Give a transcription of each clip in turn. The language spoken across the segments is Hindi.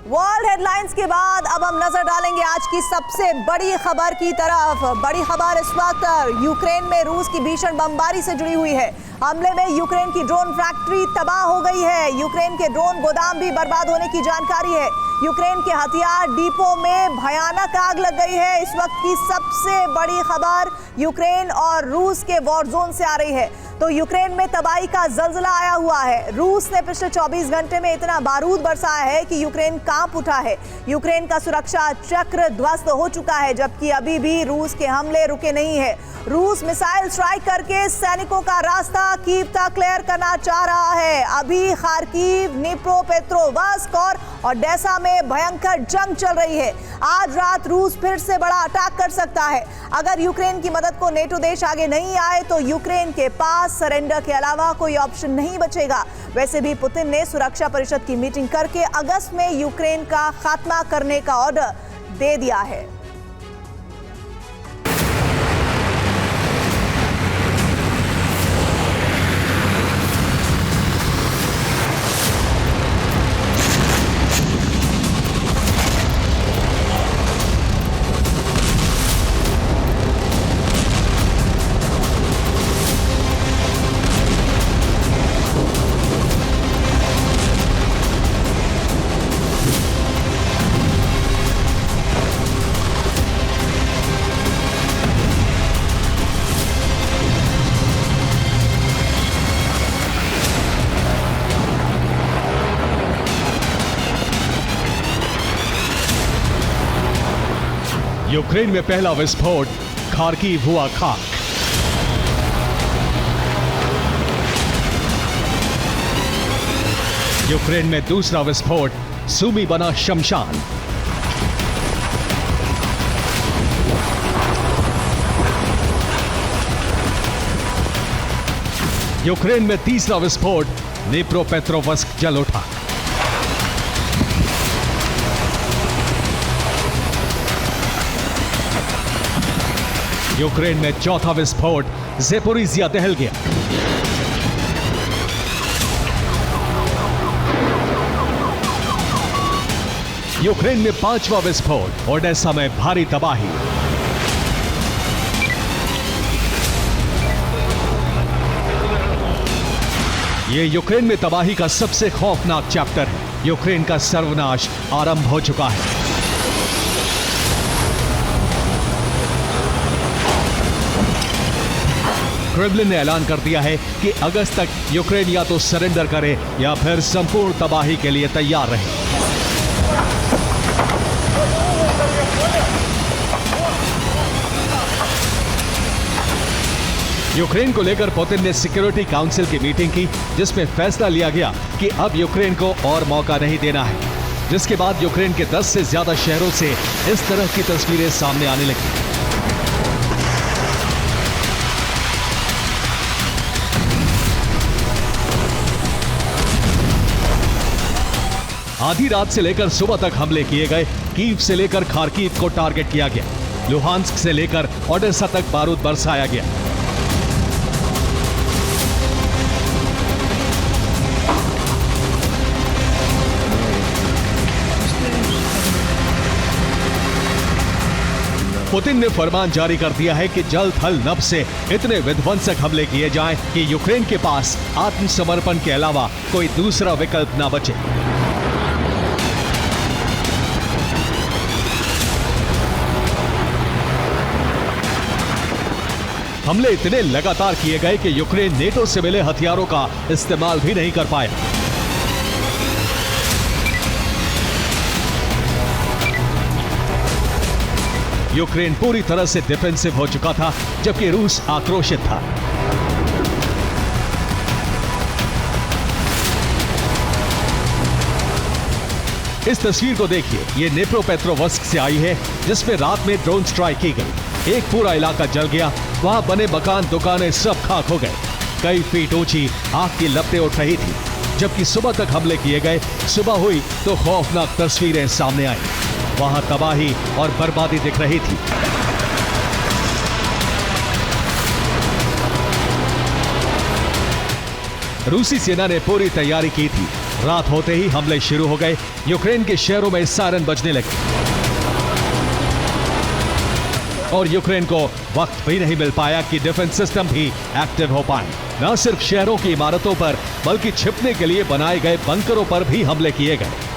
वर्ल्ड हेडलाइंस के बाद अब हम नजर डालेंगे आज की सबसे बड़ी खबर की तरफ। बड़ी खबर इस वक्त यूक्रेन में रूस की भीषण बमबारी से जुड़ी हुई है। हमले में यूक्रेन की ड्रोन फैक्ट्री तबाह हो गई है। यूक्रेन के ड्रोन गोदाम भी बर्बाद होने की जानकारी है। यूक्रेन के हथियार डिपो में भयानक आग लग गई है। इस वक्त की सबसे बड़ी खबर यूक्रेन और रूस के वॉर जोन से आ रही है। तो यूक्रेन में तबाही का जलजला आया हुआ है। रूस ने पिछले 24 घंटे में इतना बारूद बरसाया है कि यूक्रेन कांप उठा है। यूक्रेन का सुरक्षा चक्र ध्वस्त हो चुका है, जबकि अभी भी रूस के हमले रुके नहीं है। रूस मिसाइल स्ट्राइक करके सैनिकों का रास्ता कीव तक क्लियर करना चाह रहा है। अभी खार्किव, निप्रोपेट्रोवस्क और ओडेसा में भयंकर जंग चल रही है। आज रात रूस फिर से बड़ा अटैक कर सकता है। अगर यूक्रेन की मदद को नेटो देश आगे नहीं आए तो यूक्रेन के पास सरेंडर के अलावा कोई ऑप्शन नहीं बचेगा। वैसे भी पुतिन ने सुरक्षा परिषद की मीटिंग करके अगस्त में यूक्रेन का खात्मा करने का ऑर्डर दे दिया है। यूक्रेन में पहला विस्फोट, खार्किव हुआ खाक। यूक्रेन में दूसरा विस्फोट, सुमी बना शमशान। यूक्रेन में तीसरा विस्फोट, निप्रोपेट्रोवस्क जल उठा। यूक्रेन में चौथा विस्फोट, ज़ेपोरिज़िया दहल गया। यूक्रेन में पांचवा विस्फोट, ओडेसा में भारी तबाही। यह यूक्रेन में तबाही का सबसे खौफनाक चैप्टर है। यूक्रेन का सर्वनाश आरंभ हो चुका है। क्रेमलिन ने ऐलान कर दिया है कि अगस्त तक यूक्रेन या तो सरेंडर करे या फिर संपूर्ण तबाही के लिए तैयार रहे। यूक्रेन को लेकर पुतिन ने सिक्योरिटी काउंसिल की मीटिंग की, जिसमें फैसला लिया गया कि अब यूक्रेन को और मौका नहीं देना है। जिसके बाद यूक्रेन के 10 से ज्यादा शहरों से इस तरह की तस्वीरें सामने आने लगी। आधी रात से लेकर सुबह तक हमले किए गए। कीव से लेकर खार्किव को टारगेट किया गया। लुहांस्क से लेकर ओडेसा तक बारूद बरसाया गया। पुतिन ने फरमान जारी कर दिया है कि जल थल नभ से इतने विध्वंसक हमले किए जाएं कि यूक्रेन के पास आत्मसमर्पण के अलावा कोई दूसरा विकल्प ना बचे। हमले इतने लगातार किए गए कि यूक्रेन नेटो से मिले हथियारों का इस्तेमाल भी नहीं कर पाया। यूक्रेन पूरी तरह से डिफेंसिव हो चुका था, जबकि रूस आक्रोशित था। इस तस्वीर को देखिए, ये निप्रोपेट्रोवस्क से आई है, जिसमें रात में ड्रोन स्ट्राइक की गई। एक पूरा इलाका जल गया। वहां बने मकान, दुकानें सब खाक हो गए। कई फीट ऊंची आग की लपटें उठ रही थी। जबकि सुबह तक हमले किए गए। सुबह हुई तो खौफनाक तस्वीरें सामने आई। वहां तबाही और बर्बादी दिख रही थी। रूसी सेना ने पूरी तैयारी की थी। रात होते ही हमले शुरू हो गए। यूक्रेन के शहरों में सायरन बजने लगे और यूक्रेन को वक्त भी नहीं मिल पाया कि डिफेंस सिस्टम भी एक्टिव हो पाए। न सिर्फ शहरों की इमारतों पर बल्कि छिपने के लिए बनाए गए बंकरों पर भी हमले किए गए।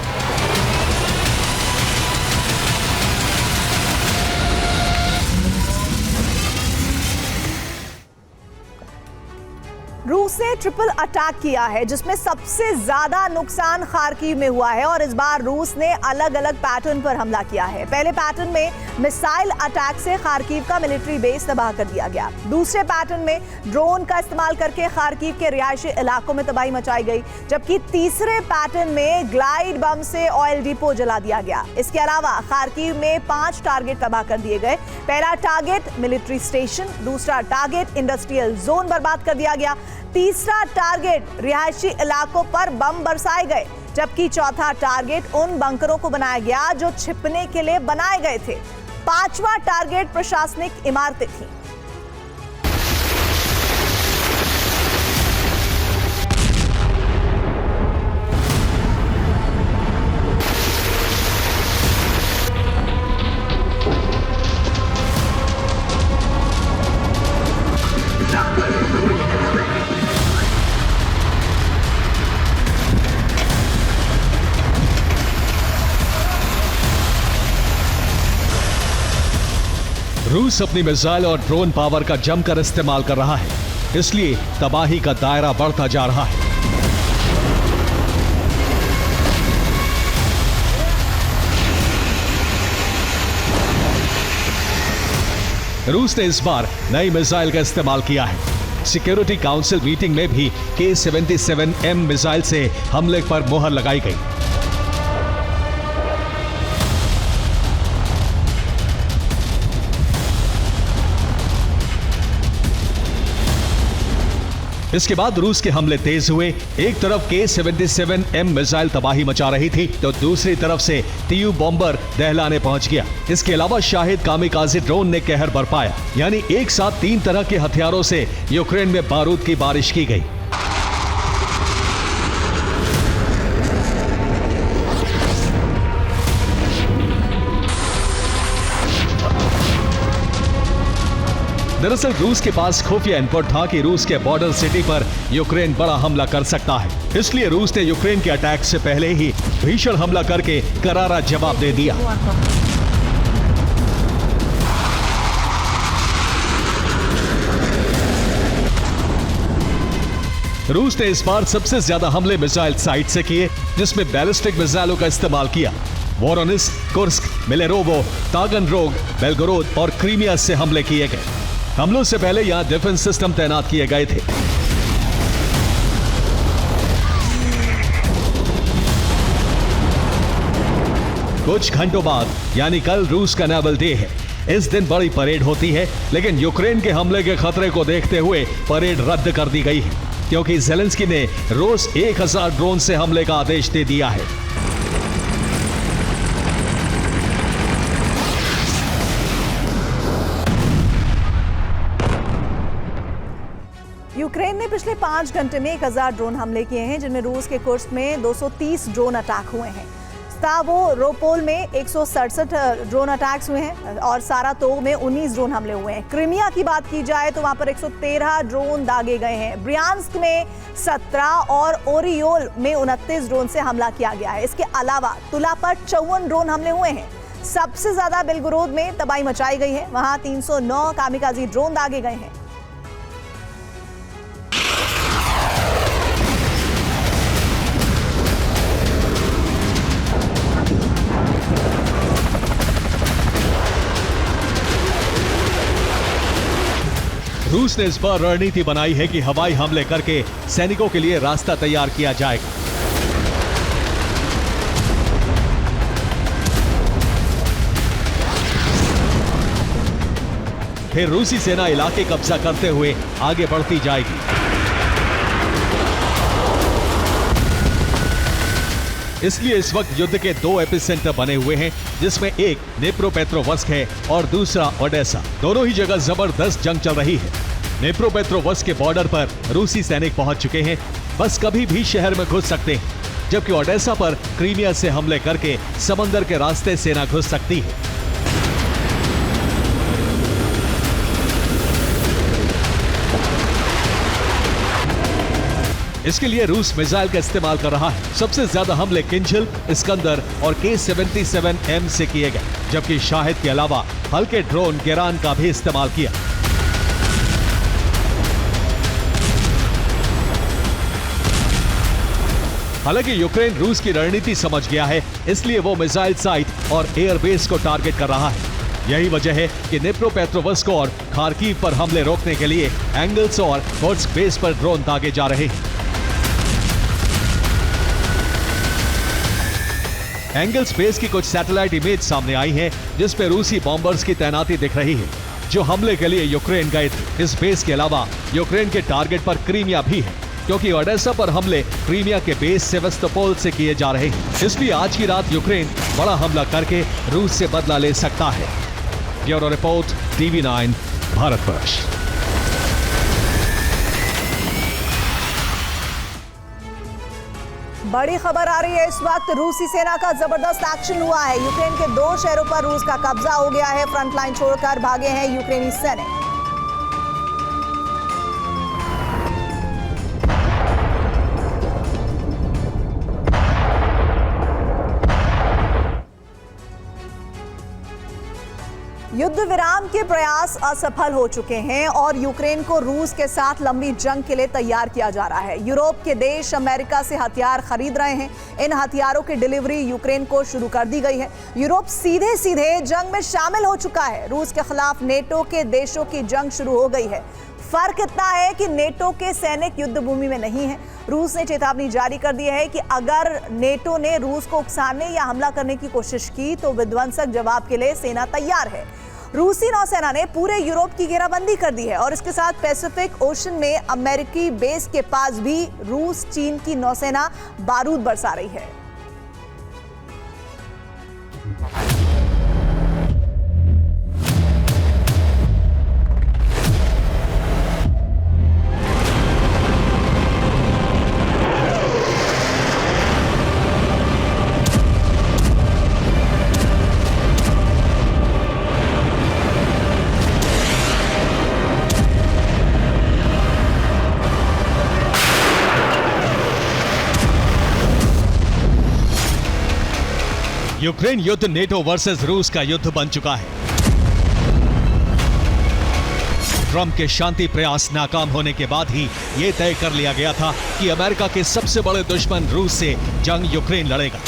रूस ने ट्रिपल अटैक किया है जिसमें सबसे ज्यादा नुकसान खार्किव में हुआ है और इस बार रूस ने अलग अलग पैटर्न पर हमला किया है। पहले पैटर्न में मिसाइल अटैक से खार्किव का मिलिट्री बेस तबाह कर दिया गया। दूसरे पैटर्न में ड्रोन का इस्तेमाल करके खार्किव के रिहायशी इलाकों में तबाही मचाई गई, जबकि तीसरे पैटर्न में ग्लाइड बम से ऑयल डिपो जला दिया गया। इसके अलावा खार्किव में 5 टारगेट तबाह कर दिए गए। पहला टारगेट मिलिट्री स्टेशन, दूसरा टारगेट इंडस्ट्रियल जोन बर्बाद कर दिया गया, तीसरा टारगेट रिहायशी इलाकों पर बम बरसाए गए, जबकि चौथा टारगेट उन बंकरों को बनाया गया जो छिपने के लिए बनाए गए थे। पांचवा टारगेट प्रशासनिक इमारतें थीं। रूस अपनी मिसाइल और ड्रोन पावर का जमकर इस्तेमाल कर रहा है, इसलिए तबाही का दायरा बढ़ता जा रहा है। रूस ने इस बार नई मिसाइल का इस्तेमाल किया है। सिक्योरिटी काउंसिल मीटिंग में भी K-77M मिसाइल से हमले पर मुहर लगाई गई। इसके बाद रूस के हमले तेज हुए। एक तरफ K-77M मिसाइल तबाही मचा रही थी तो दूसरी तरफ से TU बॉम्बर दहलाने पहुंच गया। इसके अलावा शाहिद कामिकाज़े ड्रोन ने कहर बरपाया, यानी एक साथ 3 तरह के हथियारों से यूक्रेन में बारूद की बारिश की गई। दरअसल रूस के पास खुफिया इनपुट था कि रूस के बॉर्डर सिटी पर यूक्रेन बड़ा हमला कर सकता है। इसलिए रूस ने यूक्रेन के अटैक से पहले ही भीषण हमला करके करारा जवाब दे दिया। रूस ने इस बार सबसे ज्यादा हमले मिसाइल साइट से किए, जिसमें बैलिस्टिक मिसाइलों का इस्तेमाल किया। वोरोनिस, कुर्स्क, मिलेरोवो, तागनरोग, बेलगोरोद और क्रीमिया से हमले किए गए। हमलों से पहले यहां डिफेंस सिस्टम तैनात किए गए थे। कुछ घंटों बाद यानी कल रूस का नेवल डे है। इस दिन बड़ी परेड होती है, लेकिन यूक्रेन के हमले के खतरे को देखते हुए परेड रद्द कर दी गई है, क्योंकि ज़ेलेंस्की ने रोज 1000 ड्रोन से हमले का आदेश दे दिया है। यूक्रेन ने पिछले 5 घंटे में 1000 ड्रोन हमले किए हैं, जिनमें रूस के कुर्स्क में 230 ड्रोन अटैक हुए हैं। स्तावोरोपोल में 167 ड्रोन अटैक्स हुए हैं और सारातोव में 19 ड्रोन हमले हुए हैं। क्रीमिया की बात की जाए तो वहां पर 113 ड्रोन दागे गए हैं। ब्रियांस्क में 17 और ओरियोल में 29 ड्रोन से हमला किया गया है। इसके अलावा तुला पर 54 ड्रोन हमले हुए हैं। सबसे ज्यादा बेलगोरोद में तबाही मचाई गई है, वहां 309 कामिकाज़ी ड्रोन दागे गए हैं। रूस ने इस बार रणनीति बनाई है कि हवाई हमले करके सैनिकों के लिए रास्ता तैयार किया जाएगा। फिर रूसी सेना इलाके कब्जा करते हुए आगे बढ़ती जाएगी। इसलिए इस वक्त युद्ध के 2 एपिसेंटर बने हुए हैं, जिसमें एक नेप्रोपेट्रोवस्क है और दूसरा ओडेसा। दोनों ही जगह जबरदस्त जंग चल रही है। नेप्रोपेट्रोवस्क के बॉर्डर पर रूसी सैनिक पहुंच चुके हैं, बस कभी भी शहर में घुस सकते हैं, जबकि ओडेसा पर क्रीमिया से हमले करके समंदर के रास्ते सेना घुस सकती है। इसके लिए रूस मिसाइल का इस्तेमाल कर रहा है। सबसे ज्यादा हमले किंजल, इस्कंदर और K-77M से किए गए, जबकि शाहिद के अलावा हल्के ड्रोन गेरान का भी इस्तेमाल किया। हालांकि यूक्रेन रूस की रणनीति समझ गया है, इसलिए वो मिसाइल साइट और एयरबेस को टारगेट कर रहा है। यही वजह है कि निप्रोपेट्रोवस्क और खार्किव पर हमले रोकने के लिए एंगल्स और कोर्स्क बेस पर ड्रोन दागे जा रहे हैं। एंगल्स बेस की कुछ सैटेलाइट इमेज सामने आई है, जिस पे रूसी बॉम्बर्स की तैनाती दिख रही है, जो हमले के लिए यूक्रेन गए थे। इस बेस के अलावा यूक्रेन के टारगेट पर क्रीमिया भी है, क्योंकि ओडेसा पर हमले क्रीमिया के बेस सेवास्तोपोल से किए जा रहे हैं। इसलिए आज की रात यूक्रेन बड़ा हमला करके रूस से बदला ले सकता है। Bureau report, TV9 Bharatvarsh. बड़ी खबर आ रही है इस वक्त। रूसी सेना का जबरदस्त एक्शन हुआ है। यूक्रेन के 2 शहरों पर रूस का कब्जा हो गया है। फ्रंटलाइन छोड़कर भागे हैं यूक्रेनी सैनिक। युद्ध विराम के प्रयास असफल हो चुके हैं और यूक्रेन को रूस के साथ लंबी जंग के लिए तैयार किया जा रहा है। यूरोप के देश अमेरिका से हथियार खरीद रहे हैं। इन हथियारों की डिलीवरी यूक्रेन को शुरू कर दी गई है। यूरोप सीधे सीधे जंग में शामिल हो चुका है। रूस के खिलाफ नेटो के देशों की जंग शुरू हो गई है। फर्क इतना है कि नेटो के सैनिक युद्ध भूमि में नहीं है। रूस ने चेतावनी जारी कर दी है कि अगर नेटो ने रूस को उकसाने या हमला करने की कोशिश की तो विध्वंसक जवाब के लिए सेना तैयार है। रूसी नौसेना ने पूरे यूरोप की घेराबंदी कर दी है और इसके साथ पैसिफिक ओशन में अमेरिकी बेस के पास भी रूस चीन की नौसेना बारूद बरसा रही है। यूक्रेन युद्ध नेटो वर्सेस रूस का युद्ध बन चुका है। ट्रंप के शांति प्रयास नाकाम होने के बाद ही यह तय कर लिया गया था कि अमेरिका के सबसे बड़े दुश्मन रूस से जंग यूक्रेन लड़ेगा।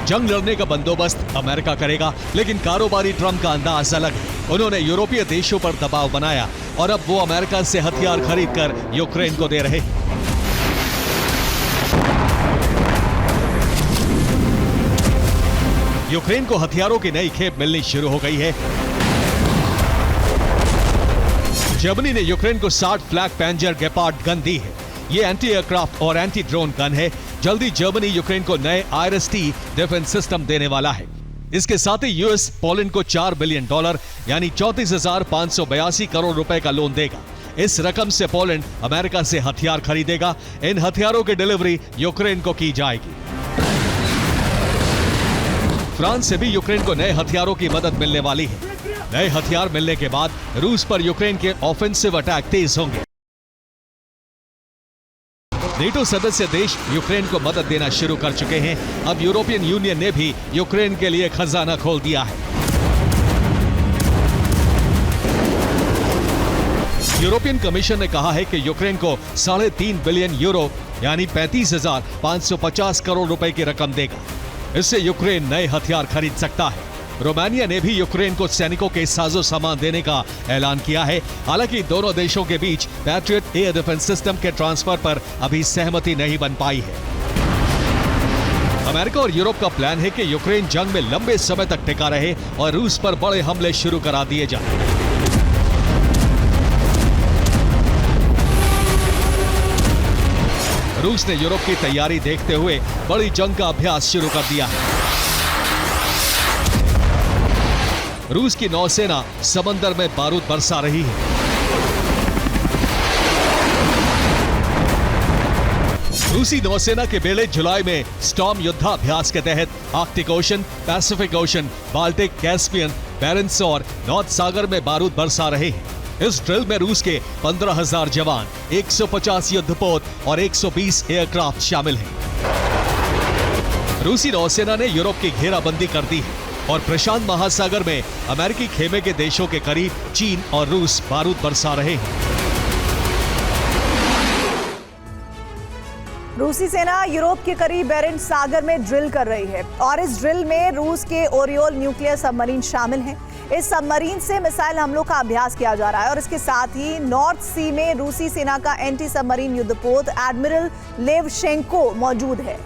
जंग लड़ने का बंदोबस्त अमेरिका करेगा, लेकिन कारोबारी ट्रंप का अंदाज अलग है। उन्होंने यूरोपीय देशों पर दबाव बनाया और अब वो अमेरिका से हथियार खरीदकर यूक्रेन को दे रहे हैं। यूक्रेन को हथियारों की नई खेप मिलनी शुरू हो गई है। जर्मनी ने यूक्रेन को 60 फ्लैग पैंजर गेपार्ड गन दी है। ये एंटी एयरक्राफ्ट और एंटी ड्रोन गन है। जल्दी जर्मनी यूक्रेन को नए IRIS-T डिफेंस सिस्टम देने वाला है। इसके साथ ही यूएस पोलैंड को $4 बिलियन यानी 34,582 करोड़ रुपए का लोन देगा। इस रकम से पोलैंड अमेरिका से हथियार खरीदेगा। इन हथियारों की डिलीवरी यूक्रेन को की जाएगी। फ्रांस से भी यूक्रेन को नए हथियारों की मदद मिलने वाली है। नए हथियार मिलने के बाद रूस पर यूक्रेन के ऑफेंसिव अटैक तेज होंगे। नेटो सदस्य देश यूक्रेन को मदद देना शुरू कर चुके हैं। अब यूरोपियन यूनियन ने भी यूक्रेन के लिए खजाना खोल दिया है। यूरोपियन कमीशन ने कहा है कि यूक्रेन को 3.5 बिलियन यूरो यानी 35,550 करोड़ रुपए की रकम देगा। इससे यूक्रेन नए हथियार खरीद सकता है। रोमानिया ने भी यूक्रेन को सैनिकों के साजो सामान देने का ऐलान किया है। हालांकि दोनों देशों के बीच पैट्रियट एयर डिफेंस सिस्टम के ट्रांसफर पर अभी सहमति नहीं बन पाई है। अमेरिका और यूरोप का प्लान है कि यूक्रेन जंग में लंबे समय तक टिका रहे और रूस पर बड़े हमले शुरू करा दिए जाए। रूस ने यूरोप की तैयारी देखते हुए बड़ी जंग का अभ्यास शुरू कर दिया है। रूस की नौसेना समंदर में बारूद बरसा रही है। रूसी नौसेना के बेड़े जुलाई में स्टॉर्म युद्धाभ्यास के तहत Arctic ocean, Pacific ocean, Baltic, Caspian, Barents और नॉर्थ सागर में बारूद बरसा रहे हैं। इस ड्रिल में रूस के 15,000 जवान, 150 युद्धपोत और 120 एयरक्राफ्ट शामिल हैं। रूसी नौसेना ने यूरोप की घेराबंदी कर दी है और प्रशांत महासागर में अमेरिकी खेमे के देशों के करीब चीन और रूस बारूद बरसा रहे हैं। रूसी सेना यूरोप के करीब बेरेंट्स सागर में ड्रिल कर रही है और इस ड्रिल में रूस के ओरियोल न्यूक्लियर सबमरीन शामिल हैं। इस सबमरीन से मिसाइल हमलों का अभ्यास किया जा रहा है और इसके साथ ही नॉर्थ सी में रूसी सेना का एंटी सबमरीन युद्धपोत एडमिरल लेवशेंको मौजूद है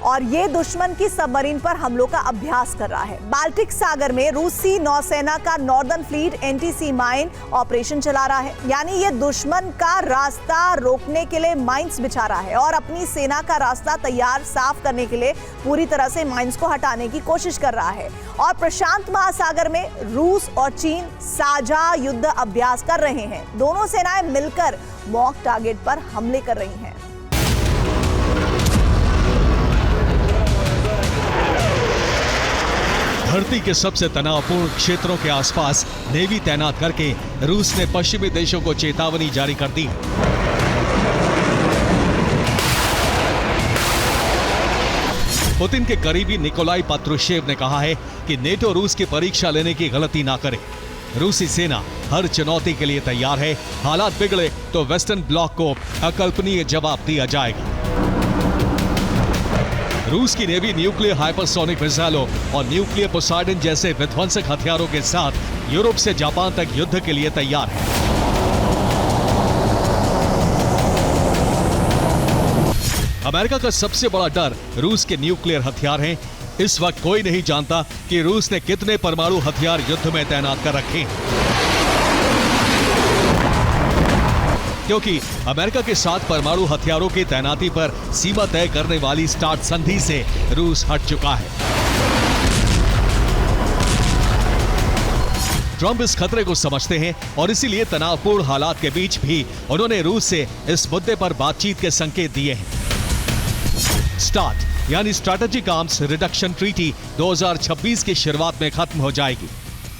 और ये दुश्मन की सबमरीन पर हमलों का अभ्यास कर रहा है। बाल्टिक सागर में रूसी नौसेना का northern fleet anti sea mine operation चला रहा है, यानी ये दुश्मन का रास्ता रोकने के लिए माइंस बिछा रहा है और अपनी सेना का रास्ता तैयार साफ करने के लिए पूरी तरह से माइंस को हटाने की कोशिश कर रहा है। और प्रशांत महासागर में रूस और चीन साझा युद्ध अभ्यास कर रहे हैं। दोनों सेनाएं मिलकर मॉक टारगेट पर हमले कर रही हैं। धरती के सबसे तनावपूर्ण क्षेत्रों के आसपास नेवी तैनात करके रूस ने पश्चिमी देशों को चेतावनी जारी कर दी है। पुतिन के करीबी निकोलाई पात्रुशेव ने कहा है कि नेटो रूस की परीक्षा लेने की गलती ना करे। रूसी सेना हर चुनौती के लिए तैयार है। हालात बिगड़े तो वेस्टर्न ब्लॉक को अकल्पनीय जवाब दिया जाएगा। रूस की नेवी न्यूक्लियर हाइपरसोनिक मिसाइलों और न्यूक्लियर पोसाइडन जैसे विध्वंसक हथियारों के साथ यूरोप से जापान तक युद्ध के लिए तैयार है। अमेरिका का सबसे बड़ा डर रूस के न्यूक्लियर हथियार हैं। इस वक्त कोई नहीं जानता कि रूस ने कितने परमाणु हथियार युद्ध में तैनात कर रखे हैं, क्योंकि अमेरिका के साथ परमाणु हथियारों की तैनाती पर सीमा तय करने वाली स्टार्ट संधि से रूस हट चुका है। ट्रंप इस खतरे को समझते हैं और इसीलिए तनावपूर्ण हालात के बीच भी उन्होंने रूस से इस मुद्दे पर बातचीत के संकेत दिए हैं। स्टार्ट यानी स्ट्रैटेजिक आर्म्स रिडक्शन ट्रीटी 2026 की शुरुआत में खत्म हो जाएगी।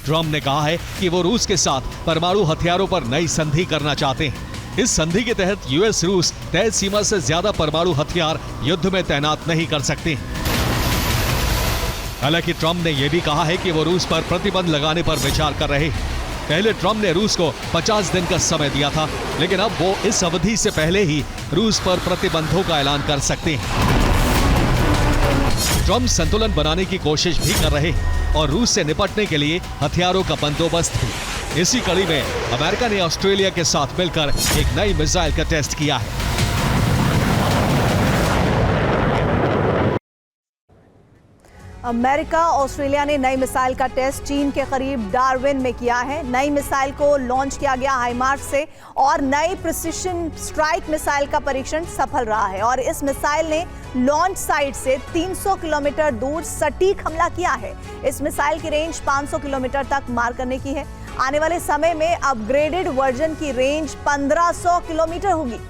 ट्रंप ने कहा है कि वो रूस के साथ परमाणु हथियारों पर नई संधि करना चाहते हैं। इस संधि के तहत यूएस रूस तय सीमा से ज्यादा परमाणु हथियार युद्ध में तैनात नहीं कर सकते। हालांकि ट्रंप ने यह भी कहा है कि वो रूस पर प्रतिबंध लगाने पर विचार कर रहे हैं। पहले ट्रंप ने रूस को 50 दिन का समय दिया था, लेकिन अब वो इस अवधि से पहले ही रूस पर प्रतिबंधों का ऐलान कर सकते हैं। ट्रंप संतुलन बनाने की कोशिश भी कर रहे हैं और रूस से निपटने के लिए हथियारों का बंदोबस्त भी। इसी कड़ी में अमेरिका ने ऑस्ट्रेलिया के साथ मिलकर एक नई मिसाइल का टेस्ट किया है। अमेरिका ऑस्ट्रेलिया ने नई मिसाइल का टेस्ट चीन के करीब डार्विन में किया है। नई मिसाइल को लॉन्च किया गया हाइमार्स से और नई प्रिसिशन स्ट्राइक मिसाइल का परीक्षण सफल रहा है और इस मिसाइल ने लॉन्च साइट से 300 किलोमीटर दूर सटीक हमला किया है। इस मिसाइल की रेंज 500 किलोमीटर तक मार करने की है। आने वाले समय में अपग्रेडेड वर्जन की रेंज 1500 किलोमीटर होगी।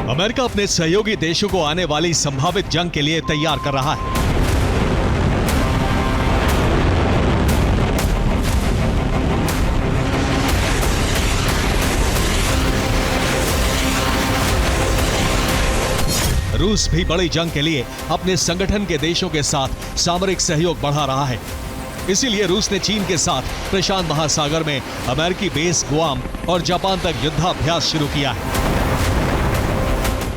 अमेरिका अपने सहयोगी देशों को आने वाली संभावित जंग के लिए तैयार कर रहा है। रूस भी बड़ी जंग के लिए अपने संगठन के देशों के साथ सामरिक सहयोग बढ़ा रहा है। इसीलिए रूस ने चीन के साथ प्रशांत महासागर में अमेरिकी बेस गुआम और जापान तक युद्धाभ्यास शुरू किया है।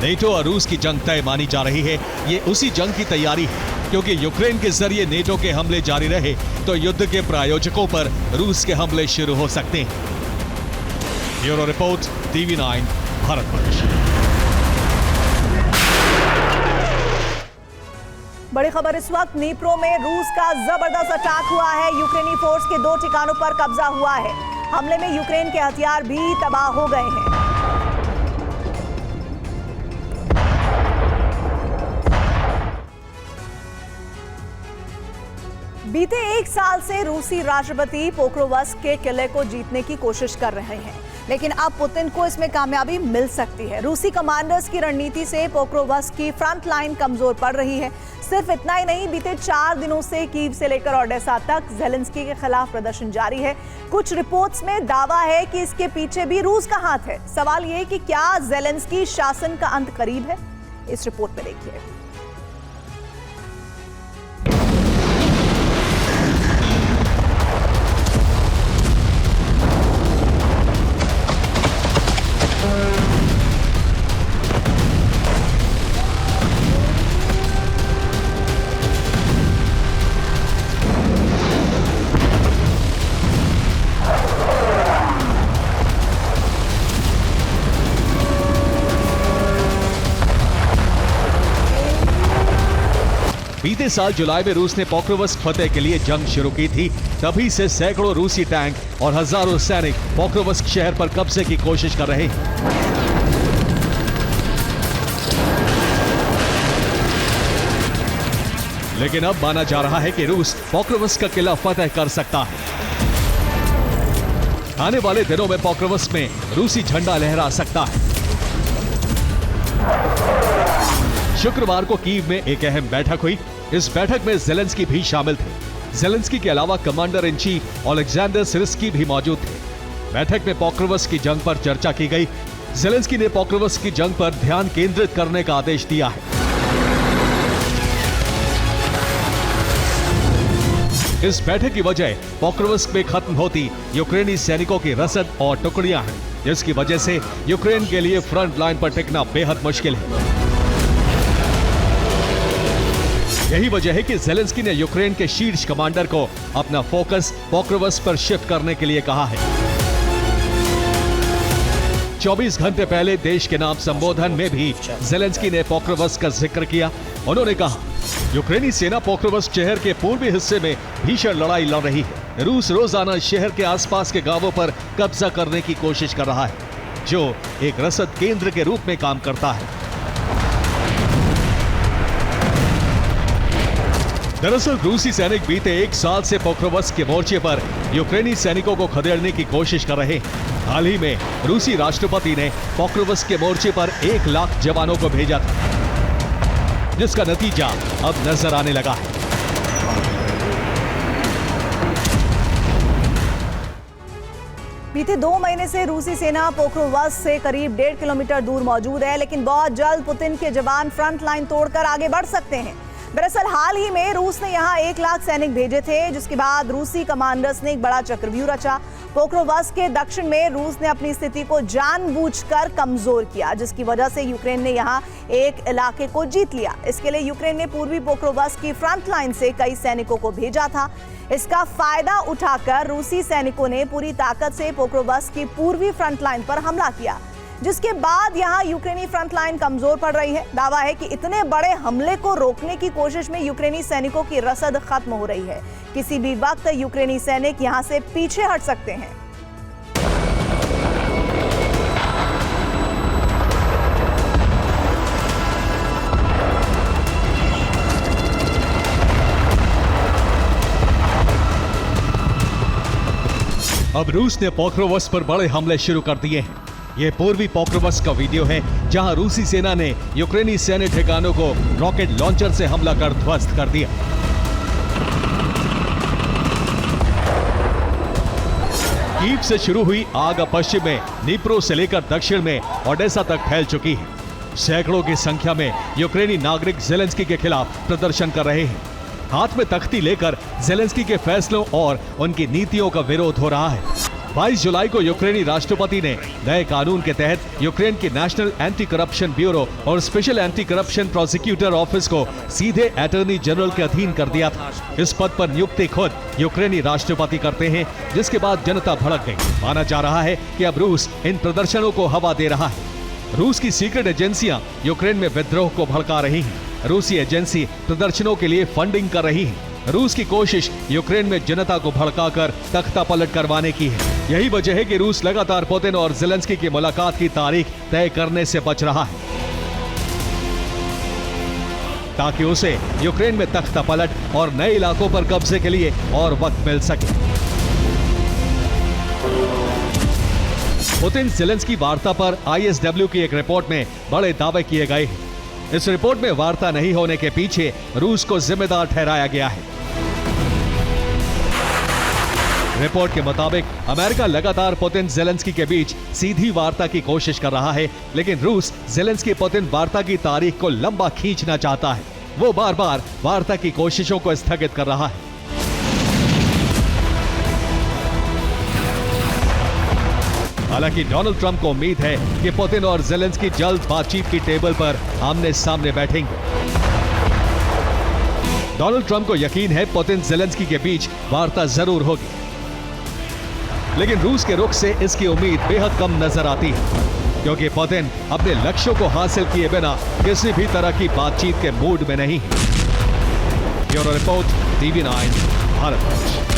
नेटो और रूस की जंग तय मानी जा रही है। ये उसी जंग की तैयारी है, क्योंकि यूक्रेन के जरिए नेटो के हमले जारी रहे तो युद्ध के प्रायोजकों पर रूस के हमले शुरू हो सकते हैं। Bureau report, TV9 Bharatvarsh. बड़ी खबर इस वक्त नीप्रो में रूस का जबरदस्त अटैक हुआ है। यूक्रेनी फोर्स के 2 ठिकानों पर कब्जा हुआ है। हमले में यूक्रेन के हथियार भी तबाह हो गए हैं। बीते एक साल से रूसी राष्ट्रपति पोक्रोवस्क के किले को जीतने की कोशिश कर रहे हैं, लेकिन अब पुतिन को इसमें कामयाबी मिल सकती है। रूसी कमांडर्स की रणनीति से पोक्रोवस्क की फ्रंट लाइन कमजोर पड़ रही है। सिर्फ इतना ही नहीं, बीते 4 दिनों से कीव से लेकर ओडेसा तक जेलेंस्की के खिलाफ प्रदर्शन जारी है। कुछ रिपोर्ट्स में दावा है कि इसके पीछे भी रूस का हाथ है। सवाल यह कि क्या जेलेंस्की शासन का अंत करीब है? इस रिपोर्ट में देखिए। बीते साल जुलाई में रूस ने पोक्रोवस्क फतेह के लिए जंग शुरू की थी। तभी से सैकड़ों रूसी टैंक और हजारों सैनिक पोक्रोवस्क शहर पर कब्जे की कोशिश कर रहे हैं। लेकिन अब माना जा रहा है कि रूस पोक्रोवस्क का किला फतेह कर सकता है। आने वाले दिनों में पोक्रोवस्क में रूसी झंडा लहरा सकता है। शुक्रवार को कीव में एक अहम बैठक हुई। इस बैठक में जेलेंस्की भी शामिल थे। जेलेंस्की के अलावा कमांडर इन चीफ ओलेक्जेंडर सिर्स्की भी मौजूद थे। बैठक में पोक्रोवस्क की जंग पर चर्चा की गई। जेलेंस्की ने पोक्रोवस्क की जंग पर ध्यान केंद्रित करने का आदेश दिया है। इस बैठक की वजह पोक्रोवस्क में खत्म होती यूक्रेनी सैनिकों की रसद और टुकड़ियां हैं, जिसकी वजह से यूक्रेन के लिए फ्रंट लाइन पर टिकना बेहद मुश्किल है। यही वजह है कि जेलेंस्की ने यूक्रेन के शीर्ष कमांडर को अपना फोकस पोक्रोवस्क पर शिफ्ट करने के लिए कहा है। 24 घंटे पहले देश के नाम संबोधन में भी जेलेंस्की ने पोक्रोवस्क का जिक्र किया। उन्होंने कहा, यूक्रेनी सेना पोक्रोवस्क शहर के पूर्वी हिस्से में भीषण लड़ाई लड़ रही है। रूस रोजाना शहर के आसपास के गांवों पर कब्जा करने की कोशिश कर रहा है, जो एक रसद केंद्र के रूप में काम करता है। दरअसल रूसी सैनिक बीते एक साल से पोक्रोवस्क के मोर्चे पर यूक्रेनी सैनिकों को खदेड़ने की कोशिश कर रहे हैं। हाल ही में रूसी राष्ट्रपति ने पोक्रोवस्क के मोर्चे पर 1 लाख जवानों को भेजा था, जिसका नतीजा अब नजर आने लगा है। बीते 2 महीने से रूसी सेना पोक्रोवस्क से करीब 1.5 किलोमीटर दूर मौजूद है, लेकिन बहुत जल्द पुतिन के जवान फ्रंट लाइन तोड़कर आगे बढ़ सकते हैं। दरअसल हाल ही में रूस ने यहां 1 लाख सैनिक भेजे थे, जिसके बाद रूसी कमांडर्स ने एक बड़ा चक्रव्यूह रचा। पोक्रोवस्क के दक्षिण में रूस ने अपनी स्थिति को जानबूझकर कमजोर किया, जिसकी वजह से यूक्रेन ने यहां एक इलाके को जीत लिया। इसके लिए यूक्रेन ने पूर्वी पोक्रोवस्क की फ्रंट लाइन से कई सैनिकों को भेजा था। इसका फायदा उठाकर रूसी सैनिकों ने पूरी ताकत से पोक्रोवस्क की पूर्वी फ्रंट लाइन पर हमला किया, जिसके बाद यहां यूक्रेनी फ्रंट लाइन कमजोर पड़ रही है। दावा है कि इतने बड़े हमले को रोकने की कोशिश में यूक्रेनी सैनिकों की रसद खत्म हो रही है। किसी भी वक्त यूक्रेनी सैनिक यहां से पीछे हट सकते हैं। अब रूस ने पोक्रोवस्क पर बड़े हमले शुरू कर दिए हैं। ये पूर्वी पोक्रोवस्क का वीडियो है, जहां रूसी सेना ने यूक्रेनी सैन्य ठिकानों को रॉकेट लॉन्चर से हमला कर ध्वस्त कर दिया। कीव से शुरू हुई आग अब पश्चिम में नीप्रो से लेकर दक्षिण में ओडेसा तक फैल चुकी है। सैकड़ों की संख्या में यूक्रेनी नागरिक जेलेंस्की के खिलाफ प्रदर्शन कर रहे हैं। हाथ में तख्ती लेकर जेलेंस्की के फैसलों और उनकी नीतियों का विरोध हो रहा है। 22 जुलाई को यूक्रेनी राष्ट्रपति ने नए कानून के तहत यूक्रेन के नेशनल एंटी करप्शन ब्यूरो और special anti corruption prosecutor office को सीधे अटॉर्नी जनरल के अधीन कर दिया था। इस पद पर नियुक्ति खुद यूक्रेनी राष्ट्रपति करते हैं, जिसके बाद जनता भड़क गई। माना जा रहा है कि अब रूस इन प्रदर्शनों को हवा दे रहा है। रूस की सीक्रेट एजेंसियां यूक्रेन में विद्रोह को भड़का रही हैं। रूसी एजेंसी प्रदर्शनों के लिए फंडिंग कर रही है। रूस की कोशिश यूक्रेन में जनता को भड़काकर तख्ता पलट करवाने की है। यही वजह है कि रूस लगातार पुतिन और ज़ेलेंस्की की मुलाकात की तारीख तय करने से बच रहा है, ताकि उसे यूक्रेन में तख्ता पलट और नए इलाकों पर कब्जे के लिए और वक्त मिल सके। पुतिन ज़ेलेंस्की वार्ता पर ISW की एक रिपोर्ट में बड़े दावे किए गए हैं। इस रिपोर्ट में वार्ता नहीं होने के पीछे रूस को जिम्मेदार ठहराया गया है। रिपोर्ट के मुताबिक अमेरिका लगातार पुतिन ज़ेलेंस्की के बीच सीधी वार्ता की कोशिश कर रहा है, लेकिन रूस ज़ेलेंस्की पुतिन वार्ता की तारीख को लंबा खींचना चाहता है। वो बार बार वार्ता की कोशिशों को स्थगित कर रहा है। हालांकि डोनाल्ड ट्रंप को उम्मीद है कि पुतिन और ज़ेलेंस्की जल्द बातचीत की टेबल पर आमने सामने बैठेंगे। डोनाल्ड ट्रंप को यकीन है पुतिन ज़ेलेंस्की के बीच वार्ता जरूर होगी, लेकिन रूस के रुख से इसकी उम्मीद बेहद कम नजर आती है, क्योंकि पुतिन अपने लक्ष्यों को हासिल किए बिना किसी भी तरह की बातचीत के मूड में नहीं है। Bureau report, TV9 Bharat.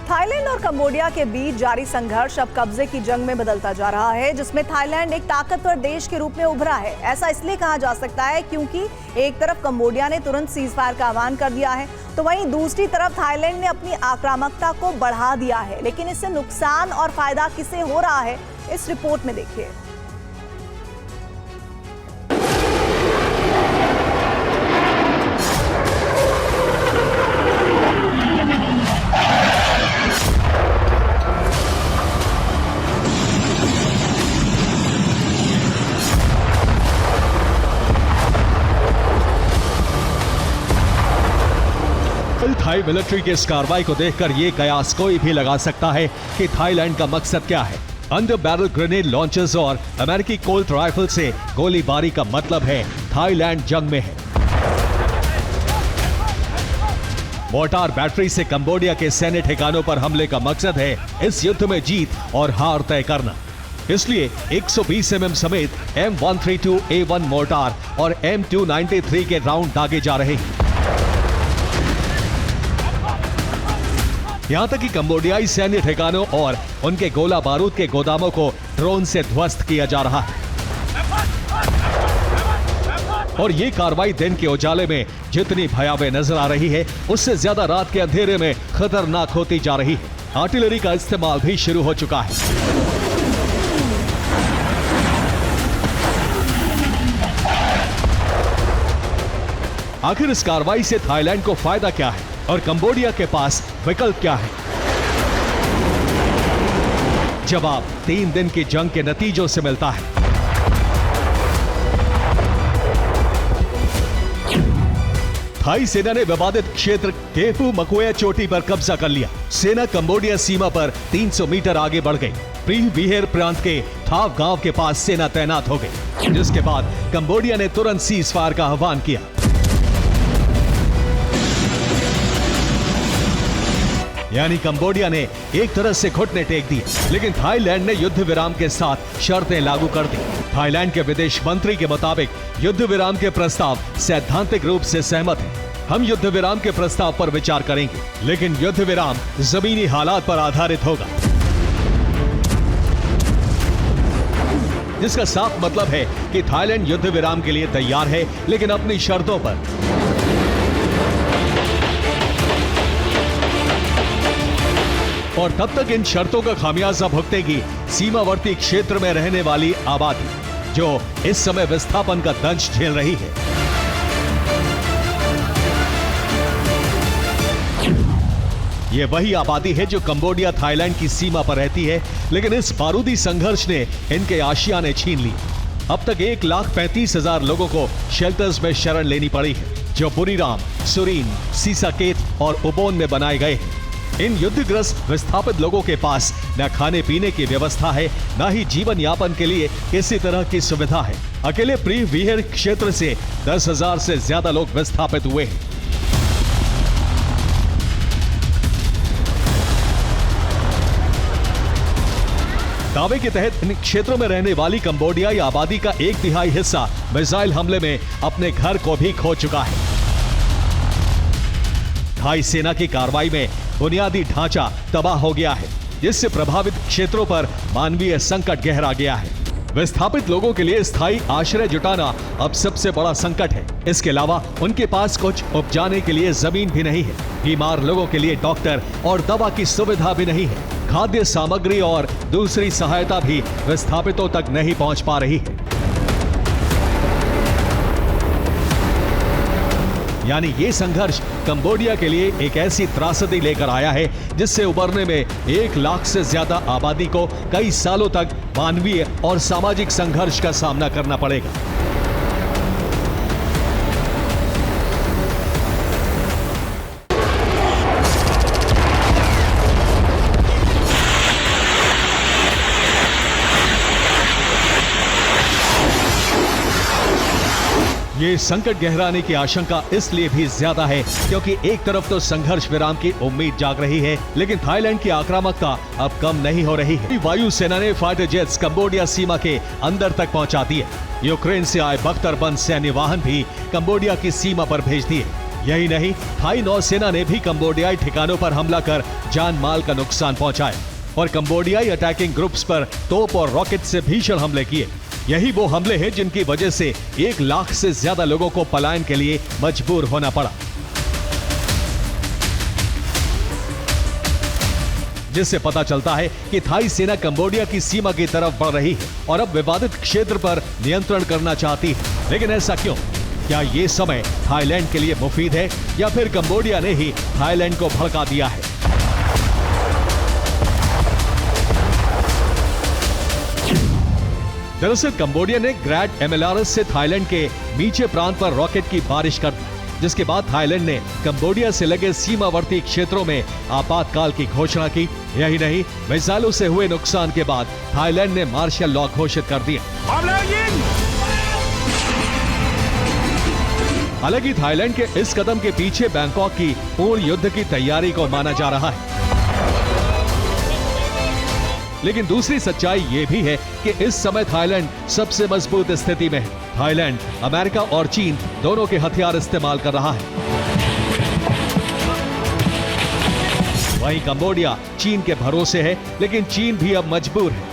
Thailand और कंबोडिया के बीच जारी संघर्ष अब कब्जे की जंग में बदलता जा रहा है, जिसमें थाईलैंड एक ताकतवर देश के रूप में उभरा है। ऐसा इसलिए कहा जा सकता है क्योंकि एक तरफ कंबोडिया ने तुरंत सीजफायर का आह्वान कर दिया है, तो वहीं दूसरी तरफ थाईलैंड ने अपनी आक्रामकता को बढ़ा दिया है। लेकिन इससे नुकसान और फायदा किसे हो रहा है, इस रिपोर्ट में देखिए। थाई मिलिट्री के इस कार्रवाई को देखकर ये कयास कोई भी लगा सकता है कि थाईलैंड का मकसद क्या है। अंडर बैरल ग्रेनेड लॉन्चर्स और अमेरिकी कोल्ट राइफल से गोलीबारी का मतलब है थाईलैंड जंग में है। मोर्टार बैटरी से कंबोडिया के सैन्य ठिकानों पर हमले का मकसद है इस युद्ध में जीत और हार तय करना। इसलिए 120 mm समेत M132A1 मोर्टार और M293 के राउंड दागे जा रहे हैं। यहां तक कि कंबोडियाई सैन्य ठिकानों और उनके गोला बारूद के गोदामों को ड्रोन से ध्वस्त किया जा रहा है। और ये कार्रवाई दिन के उजाले में जितनी भयावह नजर आ रही है, उससे ज्यादा रात के अंधेरे में खतरनाक होती जा रही है। आर्टिलरी का इस्तेमाल भी शुरू हो चुका है। आखिर इस कार्रवाई से थाईलैंड को फायदा क्या है और कंबोडिया के पास विकल्प क्या है? जवाब 3 दिन की जंग के नतीजों से मिलता है। थाई सेना ने विवादित क्षेत्र केफू मकुया चोटी पर कब्जा कर लिया। सेना कंबोडिया सीमा पर 300 मीटर आगे बढ़ गई। प्रीह विहेर प्रांत के थाव गांव के पास सेना तैनात हो गई, जिसके बाद कंबोडिया ने तुरंत सीज फायर का आह्वान किया। यानी कंबोडिया ने एक तरह से घुटने टेक दिए, लेकिन थाईलैंड ने युद्ध विराम के साथ शर्तें लागू कर दी। थाईलैंड के विदेश मंत्री के मुताबिक युद्ध विराम के प्रस्ताव सैद्धांतिक रूप से सहमत है। हम युद्ध विराम के प्रस्ताव पर विचार करेंगे, लेकिन युद्ध विराम जमीनी हालात पर आधारित होगा, जिसका साफ मतलब है कि थाईलैंड युद्ध विराम के लिए तैयार है, लेकिन अपनी शर्तों पर। और तब तक इन शर्तों का खामियाजा भुगतेगी सीमावर्ती क्षेत्र में रहने वाली आबादी, जो इस समय विस्थापन का दंश झेल रही है। यह वही आबादी है जो कंबोडिया थाईलैंड की सीमा पर रहती है, लेकिन इस बारूदी संघर्ष ने इनके आशियाने छीन ली। अब तक 1,35,000 लोगों को शेल्टर्स में शरण लेनी पड़ी है, जो बुरीराम, सुरीन, सीसाकेत और उबोन में बनाए गए हैं। इन युद्धग्रस्त विस्थापित लोगों के पास न खाने पीने की व्यवस्था है, न ही जीवन यापन के लिए किसी तरह की सुविधा है। अकेले प्रीह विहेर क्षेत्र से 10,000 से ज्यादा लोग विस्थापित हुए हैं। दावे के तहत इन क्षेत्रों में रहने वाली कंबोडियाई आबादी का 1/3 हिस्सा मिसाइल हमले में अपने घर को भी खो चुका है। थाई सेना की कार्रवाई में बुनियादी ढांचा तबाह हो गया है, जिससे प्रभावित क्षेत्रों पर मानवीय संकट गहरा गया है। विस्थापित लोगों के लिए स्थायी आश्रय जुटाना अब सबसे बड़ा संकट है। इसके अलावा उनके पास कुछ उपजाने के लिए जमीन भी नहीं है। बीमार लोगों के लिए डॉक्टर और दवा की सुविधा भी नहीं है। खाद्य सामग्री और दूसरी सहायता भी विस्थापितों तक नहीं पहुंच पा रही है। यानी ये संघर्ष कंबोडिया के लिए एक ऐसी त्रासदी लेकर आया है जिससे उबरने में 1 लाख से ज्यादा आबादी को कई सालों तक मानवीय और सामाजिक संघर्ष का सामना करना पड़ेगा। ये संकट गहराने की आशंका इसलिए भी ज्यादा है क्योंकि एक तरफ तो संघर्ष विराम की उम्मीद जाग रही है, लेकिन थाईलैंड की आक्रामकता अब कम नहीं हो रही है। वायुसेना ने फाइटर जेट्स कंबोडिया सीमा के अंदर तक पहुंचा दिए। यूक्रेन से आए बख्तरबंद सैन्य वाहन भी कंबोडिया की सीमा पर भेज दिए। यही नहीं, थाई नौसेना ने भी कंबोडियाई ठिकानों पर हमला कर जान माल का नुकसान पहुंचाया और कंबोडियाई अटैकिंग ग्रुप्स पर तोप और रॉकेट से भीषण हमले किए। यही वो हमले हैं जिनकी वजह से 1 लाख से ज्यादा लोगों को पलायन के लिए मजबूर होना पड़ा, जिससे पता चलता है कि थाई सेना कंबोडिया की सीमा की तरफ बढ़ रही है और अब विवादित क्षेत्र पर नियंत्रण करना चाहती है। लेकिन ऐसा क्यों? क्या ये समय थाईलैंड के लिए मुफीद है या फिर कंबोडिया ने ही थाईलैंड को भड़का दिया है? दरअसल कंबोडिया ने ग्रैड MLRS से थाईलैंड के नीचे प्रांत पर रॉकेट की बारिश कर दी, जिसके बाद थाईलैंड ने कंबोडिया से लगे सीमावर्ती क्षेत्रों में आपातकाल की घोषणा की। यही नहीं, मिसाइलों से हुए नुकसान के बाद थाईलैंड ने मार्शल लॉ घोषित कर दिया। हालांकि थाईलैंड के इस कदम के पीछे बैंकॉक की पूर्ण युद्ध की तैयारी को माना जा रहा है। लेकिन दूसरी सच्चाई ये भी है कि इस समय थाईलैंड सबसे मजबूत स्थिति में है। थाईलैंड अमेरिका और चीन दोनों के हथियार इस्तेमाल कर रहा है। वहीं कंबोडिया चीन के भरोसे है, लेकिन चीन भी अब मजबूर है।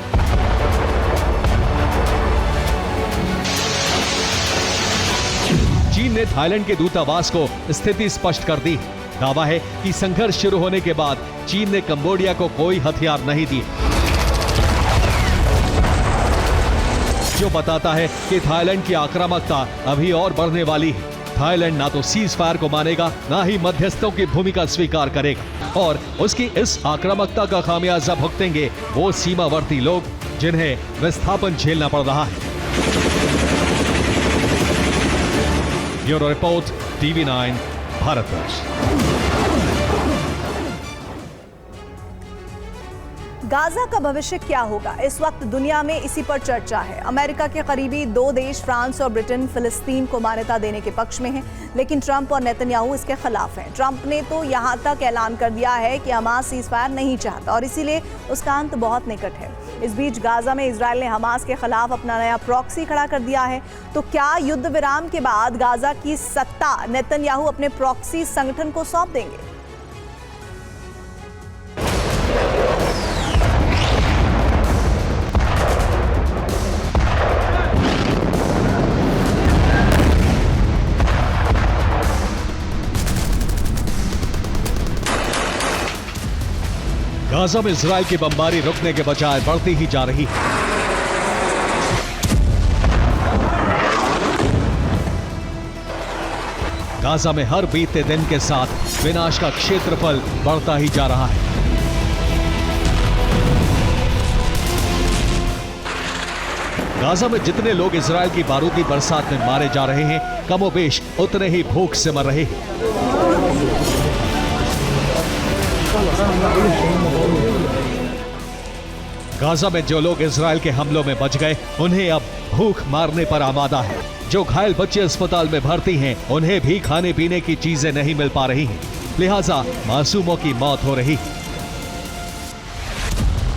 चीन ने थाईलैंड के दूतावास को स्थिति स्पष्ट कर दी। दावा है कि संघर्ष शुरू होने के बाद चीन ने कंबोडिया को कोई हथियार नहीं दिए, जो बताता है कि थाईलैंड की आक्रामकता अभी और बढ़ने वाली है। थाईलैंड ना तो सीज फायर को मानेगा, ना ही मध्यस्थों की भूमिका स्वीकार करेगा और उसकी इस आक्रामकता का खामियाजा भुगतेंगे वो सीमावर्ती लोग जिन्हें विस्थापन झेलना पड़ रहा है। Bureau report, TV9 Bharatvarsh. Gaza का भविष्य क्या होगा, इस वक्त दुनिया में इसी पर चर्चा है। अमेरिका के करीबी 2 देश फ्रांस और ब्रिटेन फिलिस्तीन को मान्यता देने के पक्ष में हैं, लेकिन ट्रंप और नेतन्याहू इसके खिलाफ हैं। ट्रंप ने तो यहां तक ऐलान कर दिया है कि हमास सीज़फायर नहीं चाहता और इसीलिए उसका अंत बहुत निकट है। इस बीच गाजा में इजरायल ने हमास के खिलाफ अपना नया प्रॉक्सी खड़ा कर दिया है। तो क्या युद्ध विराम के बाद गाजा की सत्ता नेतन्याहू अपने प्रॉक्सी संगठन को सौंप देंगे? गाजा में इजरायल की बमबारी रुकने के बजाय बढ़ती ही जा रही है। गाजा में हर बीतते दिन के साथ विनाश का क्षेत्रफल बढ़ता ही जा रहा है। गाजा में जितने लोग इजरायल की बारूदी बरसात में मारे जा रहे हैं, कमोबेश उतने ही भूख से मर रहे हैं। गाजा में जो लोग इजरायल के हमलों में बच गए, उन्हें अब भूख मारने पर आमादा है। जो घायल बच्चे अस्पताल में भर्ती हैं, उन्हें भी खाने पीने की चीजें नहीं मिल पा रही हैं, लिहाजा मासूमों की मौत हो रही है।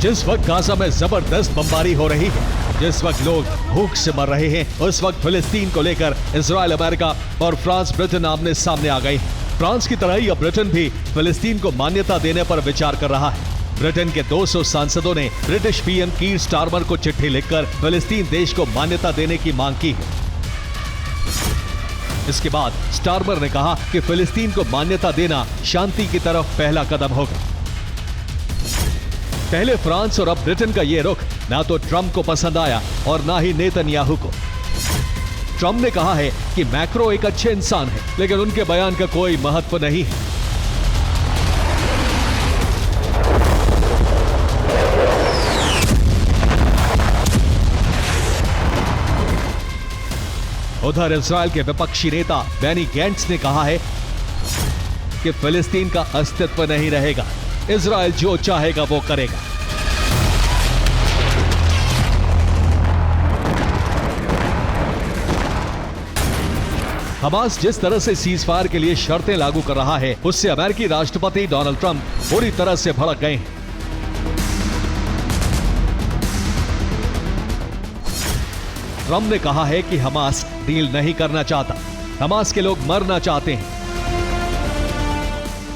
जिस वक्त गाजा में जबरदस्त बमबारी हो रही है, जिस वक्त लोग भूख से मर रहे हैं, उस वक्त फिलिस्तीन को लेकर इजरायल, अमेरिका और फ्रांस, ब्रिटेन आमने सामने आ गए। फ्रांस की तरह ही अब ब्रिटेन भी फिलिस्तीन को मान्यता देने पर विचार कर रहा है। ब्रिटेन के 200 सांसदों ने ब्रिटिश पीएम कीर स्टारमर को चिट्ठी लिखकर फिलिस्तीन देश को मान्यता देने की मांग की है। इसके बाद स्टारमर ने कहा कि फिलिस्तीन को मान्यता देना शांति की तरफ पहला कदम होगा। पहले फ्रांस और अब ब्रिटेन का यह रुख ना तो ट्रंप को पसंद आया और ना ही नेतन्याहू को। ट्रंप ने कहा है कि मैक्रो एक अच्छे इंसान है, लेकिन उनके बयान का कोई महत्व नहीं है। उधर इजरायल के विपक्षी नेता बेनी गैंट्स ने कहा है कि फिलिस्तीन का अस्तित्व नहीं रहेगा, इजरायल जो चाहेगा वो करेगा। हमास जिस तरह से सीजफायर के लिए शर्तें लागू कर रहा है, उससे अमेरिकी राष्ट्रपति डोनाल्ड ट्रंप पूरी तरह से भड़क गए हैं। ट्रंप ने कहा है कि हमास डील नहीं करना चाहता, हमास के लोग मरना चाहते हैं।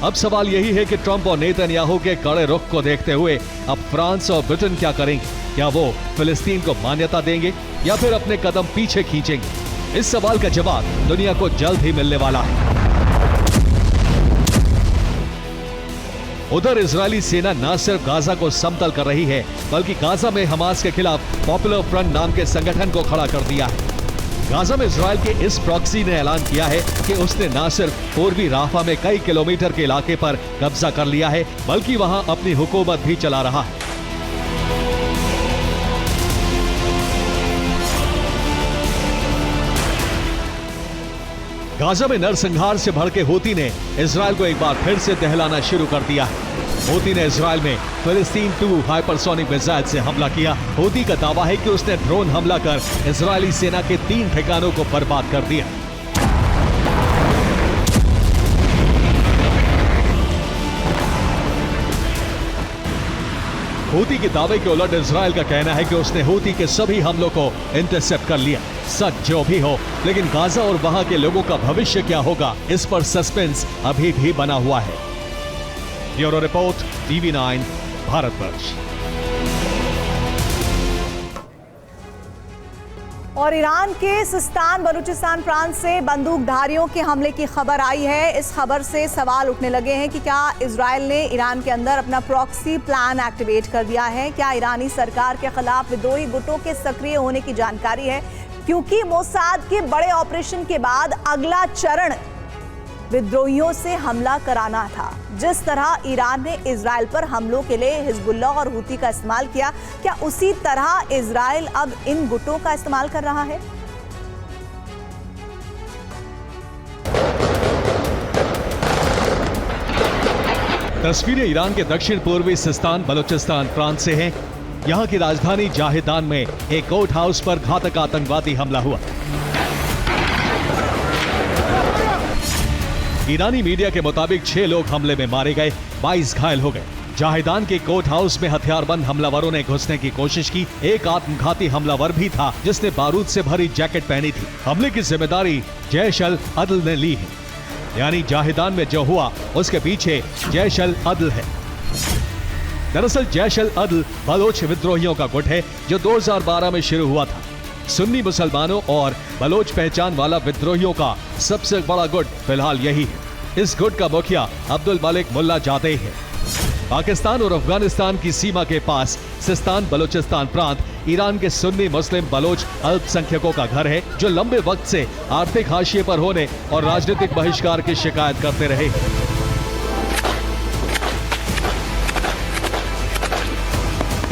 अब सवाल यही है कि ट्रंप और नेतन्याहू के कड़े रुख को देखते हुए अब फ्रांस और ब्रिटेन क्या करेंगे? क्या वो फिलिस्तीन को मान्यता देंगे या फिर अपने कदम पीछे खींचेंगे? इस सवाल का जवाब दुनिया को जल्द ही मिलने वाला है। उधर इजरायली सेना न सिर्फ गाजा को समतल कर रही है, बल्कि गाजा में हमास के खिलाफ पॉपुलर फ्रंट नाम के संगठन को खड़ा कर दिया है। गाजा में इजरायल के इस प्रॉक्सी ने ऐलान किया है कि उसने न सिर्फ पूर्वी राफा में कई किलोमीटर के इलाके पर कब्जा कर लिया है, बल्कि वहां अपनी हुकूमत भी चला रहा है। गाजा में नरसंहार से भड़के हूती ने इजरायल को एक बार फिर से दहलाना शुरू कर दिया है। हूती ने इजरायल में फिलिस्तीन 2 हाइपरसोनिक मिसाइल से हमला किया। हूती का दावा है कि उसने ड्रोन हमला कर इजरायली सेना के 3 ठिकानों को बर्बाद कर दिया। हूती के दावे के उलट इजरायल का कहना है कि उसने हूती के सभी हमलों को इंटरसेप्ट कर लिया। सच जो भी हो, लेकिन गाजा और वहां के लोगों का भविष्य क्या होगा, इस पर सस्पेंस अभी भी बना हुआ है। Bureau report, TV9 Bharatvarsh. और ईरान के सिस्तान बलूचिस्तान प्रांत से बंदूकधारियों के हमले की खबर आई है। इस खबर से सवाल उठने लगे हैं कि क्या इजरायल ने ईरान के अंदर अपना प्रॉक्सी प्लान एक्टिवेट कर दिया है? क्या ईरानी सरकार के खिलाफ विद्रोही गुटों के सक्रिय होने की जानकारी है? क्योंकि मोसाद के बड़े ऑपरेशन के बाद अगला चरण विद्रोहियों से हमला कराना था। जिस तरह ईरान ने इजरायल पर हमलों के लिए हिजबुल्लाह और हूती का इस्तेमाल किया, क्या उसी तरह इजरायल अब इन गुटों का इस्तेमाल कर रहा है? तस्वीरें ईरान के दक्षिण पूर्वी सिस्तान बलूचिस्तान प्रांत से हैं। यहां की राजधानी जाहिदान में एक कोर्ट हाउस पर घातक आतंकवादी हमला हुआ। ईरानी मीडिया के मुताबिक 6 लोग हमले में मारे गए, 22 घायल हो गए। जाहिदान के कोर्ट हाउस में हथियारबंद हमलावरों ने घुसने की कोशिश की। एक आत्मघाती हमलावर भी था जिसने बारूद से भरी जैकेट पहनी थी। हमले की जिम्मेदारी जैश अल अदल ने ली है, यानी जाहिदान में जो हुआ उसके पीछे जैश अल अदल है। दरअसल जैश अल अदल बलोच विद्रोहियों का गुट है जो 2012 में शुरू हुआ था। सुन्नी मुसलमानों और बलोच पहचान वाला विद्रोहियों का सबसे बड़ा गुट फिलहाल यही है। इस गुट का मुखिया अब्दुल मलिक मुल्ला जादेह है। पाकिस्तान और अफगानिस्तान की सीमा के पास सिस्तान बलूचिस्तान प्रांत ईरान के सुन्नी मुस्लिम बलोच अल्पसंख्यकों का घर है, जो लंबे वक्त से आर्थिक हाशिए पर होने और राजनीतिक बहिष्कार की शिकायत करते रहे।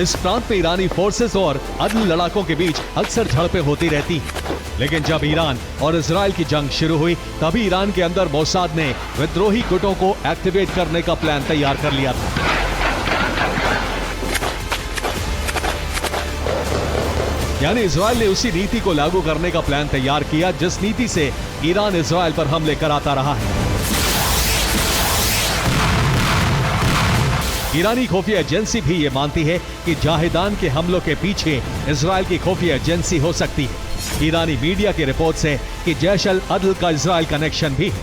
इस प्रांत में ईरानी फोर्सेस और अदल लड़ाकों के बीच अक्सर झड़पें होती रहती हैं। लेकिन जब ईरान और इजरायल की जंग शुरू हुई, तभी ईरान के अंदर मोसाद ने विद्रोही गुटों को एक्टिवेट करने का प्लान तैयार कर लिया था। यानी इजरायल ने उसी नीति को लागू करने का प्लान तैयार किया जिस नीति से ईरान इजरायल पर हमले कराता रहा है। ईरानी खुफिया एजेंसी भी ये मानती है कि जाहिदान के हमलों के पीछे इजरायल की खुफिया एजेंसी हो सकती है। ईरानी मीडिया की रिपोर्ट है कि जैश अल अदल का इजरायल कनेक्शन भी है।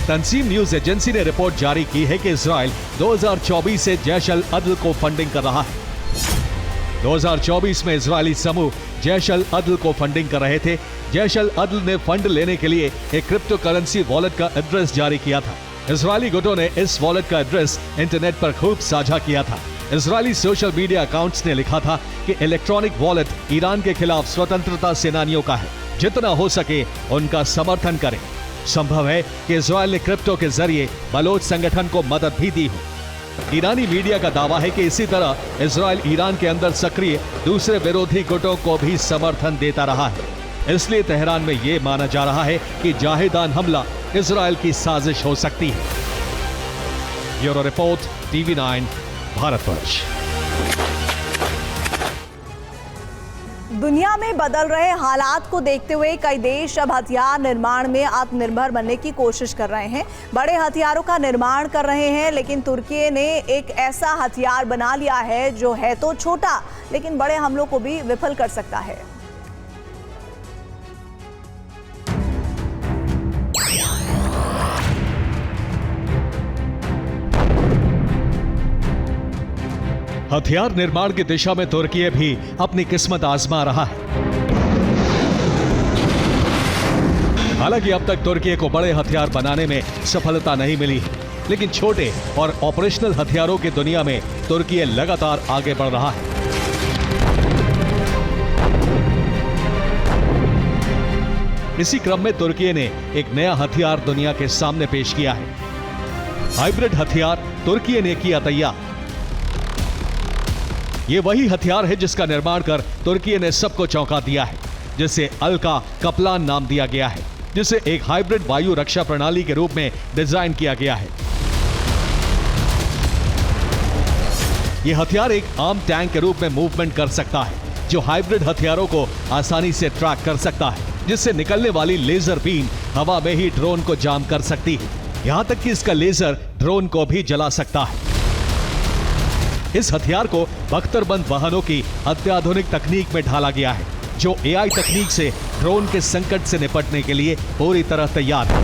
तंजीम न्यूज एजेंसी ने रिपोर्ट जारी की है कि इजराइल 2024 से जैश अल अदल को फंडिंग कर रहा है। 2024 में इजरायली समूह जैश अल अदल को फंडिंग कर रहे थे। जैश अल अदल ने फंड लेने के लिए एक क्रिप्टो करेंसी वॉलेट का एड्रेस जारी किया था। इजरायली गुटों ने इस वॉलेट का एड्रेस इंटरनेट पर खूब साझा किया था। इजरायली सोशल मीडिया अकाउंट्स ने लिखा था कि इलेक्ट्रॉनिक वॉलेट ईरान के खिलाफ स्वतंत्रता सेनानियों का है, जितना हो सके उनका समर्थन करें। संभव है कि इजराइल ने क्रिप्टो के जरिए बलोच संगठन को मदद भी दी हो। ईरानी मीडिया का दावा है कि इसी तरह इजराइल ईरान के अंदर सक्रिय दूसरे विरोधी गुटों को भी समर्थन देता रहा है। इसलिए तेहरान में यह माना जा रहा है कि जाहिदान हमला इजराइल की साजिश हो सकती है। Bureau report, TV9 Bharatvarsh. दुनिया में बदल रहे हालात को देखते हुए कई देश अब हथियार निर्माण में आत्मनिर्भर बनने की कोशिश कर रहे हैं। बड़े हथियारों का निर्माण कर रहे हैं, लेकिन तुर्की ने एक ऐसा हथियार बना लिया है जो है तो छोटा, लेकिन बड़े हमलों को भी विफल कर सकता है। हथियार निर्माण की दिशा में तुर्की भी अपनी किस्मत आजमा रहा है। हालांकि अब तक तुर्की को बड़े हथियार बनाने में सफलता नहीं मिली है, लेकिन छोटे और ऑपरेशनल हथियारों की दुनिया में तुर्की लगातार आगे बढ़ रहा है। इसी क्रम में तुर्की ने एक नया हथियार दुनिया के सामने पेश किया है। हाइब्रिड हथियार तुर्की ने किया तैयार। ये वही हथियार है जिसका निर्माण कर तुर्की ने सबको चौंका दिया है, जिसे अल्का कपलान नाम दिया गया है, जिसे एक हाइब्रिड वायु रक्षा प्रणाली के रूप में डिजाइन किया गया है। यह हथियार एक आम टैंक के रूप में मूवमेंट कर सकता है, जो हाइब्रिड हथियारों को आसानी से ट्रैक कर सकता है, जिससे निकलने वाली लेजर बीम हवा में ही ड्रोन को जाम कर सकती है। यहां तक कि इसका लेजर ड्रोन को भी जला सकता है। इस हथियार को बख्तरबंद वाहनों की अत्याधुनिक तकनीक में ढाला गया है, जो AI तकनीक से ड्रोन के संकट से निपटने के लिए पूरी तरह तैयार है।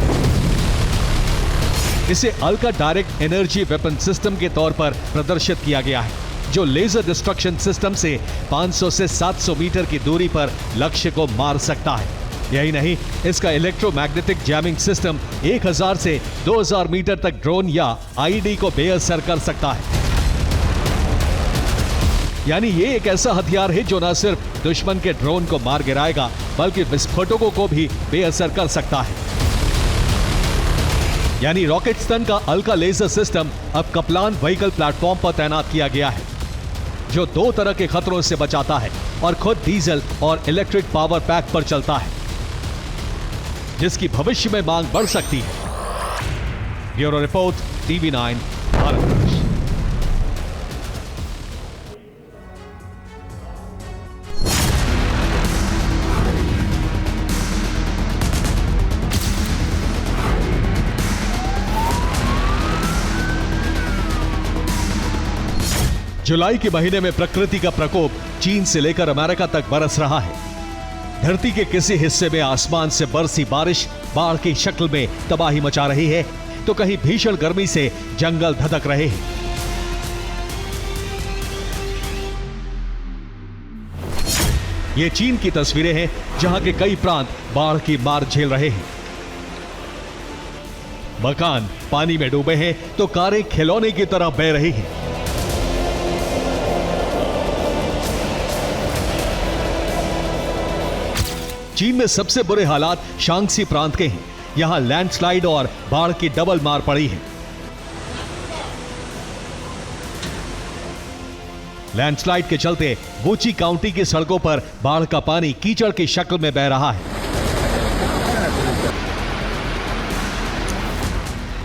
इसे Alka direct energy weapon system के तौर पर प्रदर्शित किया गया है, जो लेजर डिस्ट्रक्शन सिस्टम से 500 से 700 मीटर की दूरी पर लक्ष्य को मार सकता है। यही नहीं, इसका इलेक्ट्रोमैग्नेटिक जैमिंग सिस्टम 1000 से 2000 मीटर तक ड्रोन या IED को बेअसर कर सकता है। यानी ये एक ऐसा हथियार है जो न सिर्फ दुश्मन के ड्रोन को मार गिराएगा, बल्कि विस्फोटकों को भी बेअसर कर सकता है। यानी रॉकेट स्तन का अल्का लेजर सिस्टम अब कपलान व्हीकल प्लेटफॉर्म पर तैनात किया गया है, जो 2 तरह के खतरों से बचाता है और खुद डीजल और इलेक्ट्रिक पावर पैक पर चलता है, जिसकी भविष्य में मांग बढ़ सकती है। Bureau report, TV9 Bharatvarsh. जुलाई के महीने में प्रकृति का प्रकोप चीन से लेकर अमेरिका तक बरस रहा है। धरती के किसी हिस्से में आसमान से बरसी बारिश बाढ़ की शक्ल में तबाही मचा रही है, तो कहीं भीषण गर्मी से जंगल धधक रहे हैं। ये चीन की तस्वीरें हैं, जहां के कई प्रांत बाढ़ की मार झेल रहे हैं। मकान पानी में डूबे हैं, तो कारें खिलौने की तरह बह रही हैं। चीन में सबसे बुरे हालात शांक्सी प्रांत के हैं। यहां लैंडस्लाइड और बाढ़ की डबल मार पड़ी है। लैंडस्लाइड के चलते वूची काउंटी की सड़कों पर बाढ़ का पानी कीचड़ की शक्ल में बह रहा है।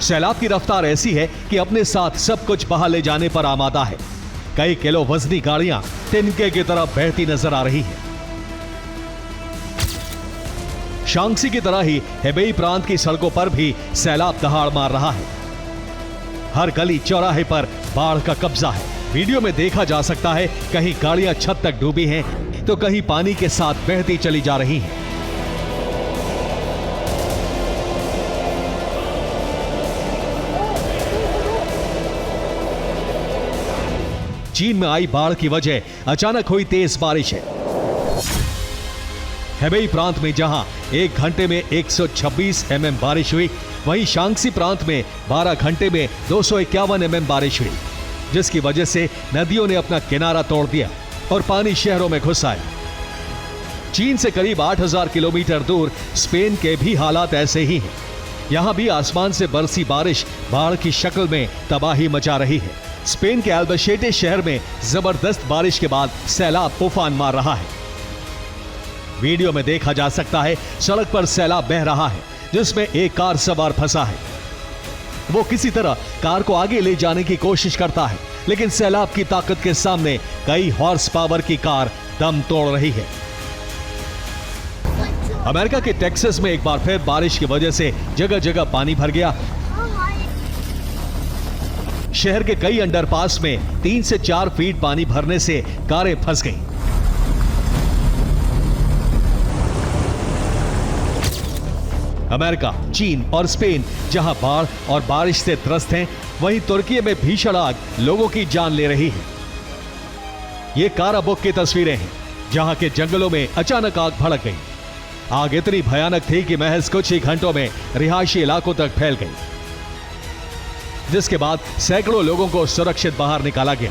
सैलाब की रफ्तार ऐसी है कि अपने साथ सब कुछ बहा ले जाने पर आमादा है। कई किलो वजनी गाड़ियां तिनके की तरह बहती नजर आ रही है। शांक्सी की तरह ही हेबेई प्रांत की सड़कों पर भी सैलाब दहाड़ मार रहा है। हर गली चौराहे पर बाढ़ का कब्जा है। वीडियो में देखा जा सकता है, कहीं गाड़ियां छत तक डूबी हैं, तो कहीं पानी के साथ बहती चली जा रही हैं। चीन में आई बाढ़ की वजह अचानक हुई तेज बारिश है। हेबेई प्रांत में जहां 1 घंटे में 126 mm बारिश हुई, वहीं शांक्सी प्रांत में 12 घंटे में 251 mm बारिश हुई, जिसकी वजह से नदियों ने अपना किनारा तोड़ दिया और पानी शहरों में घुस आया। चीन से करीब 8000 किलोमीटर दूर स्पेन के भी हालात ऐसे ही हैं। यहां भी आसमान से बरसी बारिश बाढ़ की शक्ल में तबाही मचा रही है। स्पेन के अल्बशेटे शहर में जबरदस्त बारिश के बाद सैलाब उफान मार रहा है। वीडियो में देखा जा सकता है सड़क पर सैलाब बह रहा है, जिसमें एक कार सवार फंसा है। वो किसी तरह कार को आगे ले जाने की कोशिश करता है, लेकिन सैलाब की ताकत के सामने कई हॉर्स पावर की कार दम तोड़ रही है। अमेरिका के टेक्सास में एक बार फिर बारिश की वजह से जगह जगह पानी भर गया। शहर के कई अंडरपास में 3 से 4 फीट पानी भरने से कारें फंस गईं। अमेरिका, चीन और स्पेन जहां बाढ़ और बारिश से त्रस्त हैं, वहीं तुर्की में भीषण आग लोगों की जान ले रही है। ये काराबुक की तस्वीरें हैं, जहां के जंगलों में अचानक आग भड़क गई। आग इतनी भयानक थी कि महज कुछ ही घंटों में रिहायशी इलाकों तक फैल गई, जिसके बाद सैकड़ों लोगों को सुरक्षित बाहर निकाला गया।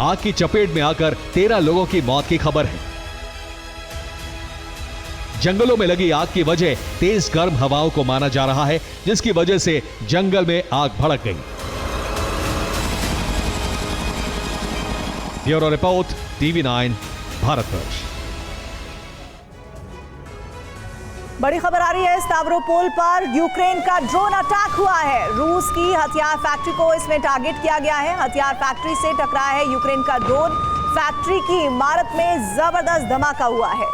आग की चपेट में आकर 13 लोगों की मौत की खबर है। जंगलों में लगी आग की वजह तेज गर्म हवाओं को माना जा रहा है, जिसकी वजह से जंगल में आग भड़क गई। Bureau report, TV9 Bharatvarsh. बड़ी खबर आ रही है। स्टावरोपोल पर यूक्रेन का ड्रोन अटैक हुआ है। रूस की हथियार फैक्ट्री को इसमें टारगेट किया गया है। हथियार फैक्ट्री से टकराया है यूक्रेन का ड्रोन। फैक्ट्री की इमारत में जबरदस्त धमाका हुआ है।